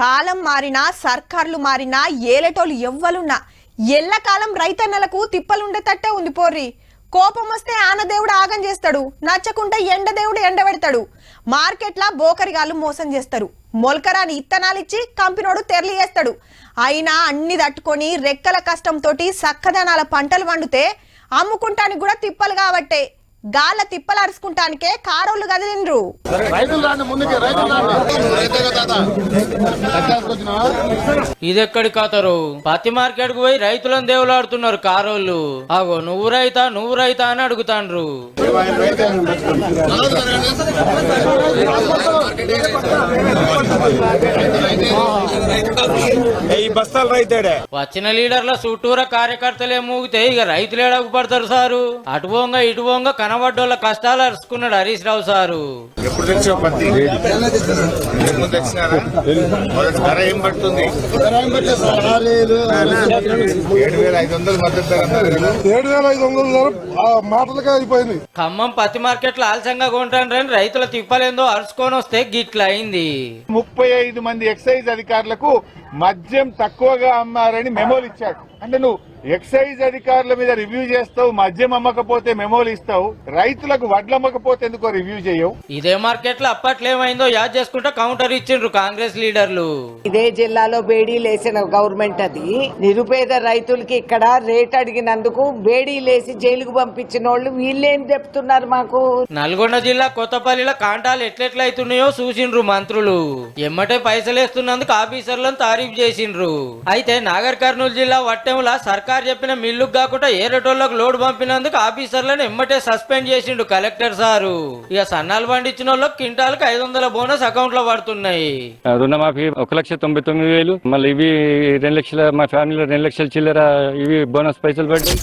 కాలం మారినా సర్కార్లు మారినా ఏలేటోళ్ళు ఎవ్వలున్నా ఎల్లకాలం రైతన్నలకు తిప్పలుండేటట్టే ఉంది పోర్రి. కోపం వస్తే ఆనదేవుడు ఆగం చేస్తాడు, నచ్చకుంటే ఎండదేవుడు ఎండబెడతాడు. మార్కెట్లా బోకరిగాళ్ళు మోసం చేస్తారు. మొలకరాని ఇత్తనాలిచ్చి కంపినోడు తెరలి చేస్తాడు. అయినా అన్ని తట్టుకొని రెక్కల కష్టంతో సక్కదనాల పంటలు వండితే అమ్ముకుంటానికి కూడా తిప్పలు కాబట్టే గాళ్ళ తిప్పలు అరుచుకుంటానికే కారోళ్ళు కదిలిండ్రు. ఇదెక్కడి కథరు? పత్తి మార్కెట్ కు పోయి రైతులను దేవులాడుతున్నారు కారోళ్ళు. అగో నువ్వు రైతా అని అడుగుతాండ్రు. వచ్చిన లీడర్ల చుట్టూరా కార్యకర్తలే మూగితే ఇక రైతులు ఏడకు పడతారు సారు. అటు పోంగా ఇటు పోంగా కనబడ్డోళ్ళ కష్టాలు అరుచుకున్నాడు హరీష్ రావు సారు. ఎప్పుడు తెచ్చావు పత్తి? ఏం పడుతుంది? 7,500 మద్దతు మాటలుగా అయిపోయింది. ఖమ్మం పత్తి మార్కెట్ లో ఆలస్యంగా కొంటారని రైతుల తిప్పలేందో అరుచుకొని వస్తే గిట్ల అయింది. 35 మంది ఎక్సైజ్ అధికారులకు మద్యం తక్కువగా అమ్మారని మెమోలు ఇచ్చాడు. అంటే నువ్వు ఎక్సైజ్ అధికారుల మీద రివ్యూ చేస్తావు, మద్యం అమ్మకపోతే మెమోలు ఇస్తావు, రైతులకు వడ్లు అమ్మకపోతే ఎందుకో రివ్యూ చేయవు. ఇదే మార్కెట్ లో అప్పట్లేమైందో యాద్ చేసుకుంటా కౌంటర్ ఇచ్చిండ్రు కాంగ్రెస్ లీడర్లు. ఇదే జిల్లాలో బేడీలేసిన గవర్నమెంట్ అది. నిరుపేద రైతులకి ఇక్కడ రేట్ అడిగినందుకు బేడీలేసి జైలుకు పంపించిన వాళ్ళు వీళ్ళేం చెప్తున్నారు మాకు. నల్గొండ జిల్లా కొత్తపల్లిలో కాంటాలు ఎట్లెట్లయితున్నాయో చూసిండ్రు మంత్రులు. ఎమ్మటే పైసలేస్తున్నందుకు ఆఫీసర్లను తారీఫ్ చేసిండ్రు. అయితే నాగర్ కర్నూలు జిల్లా వట్టెంలా సర్కార్ చెప్పిన మిల్లుకు కాకుండా ఏరేటోళ్లకు లోడ్ పంపినందుకు ఆఫీసర్లను ఎమ్మటే సస్పెండ్ చేసిండు కలెక్టర్ సారు. ఇక సన్నాలు పండించిన వాళ్ళకి క్వింటాలకు 500 బోనస్ అకౌంట్ లో పడుతున్నాయి. రుణమాఫీ 1,99,000, మళ్ళీ ఇవి 2 లక్షల, మా ఫ్యామిలీలో 2 లక్షల చిల్లర ఇవి బోనస్ పైసలు పడ్డాయి.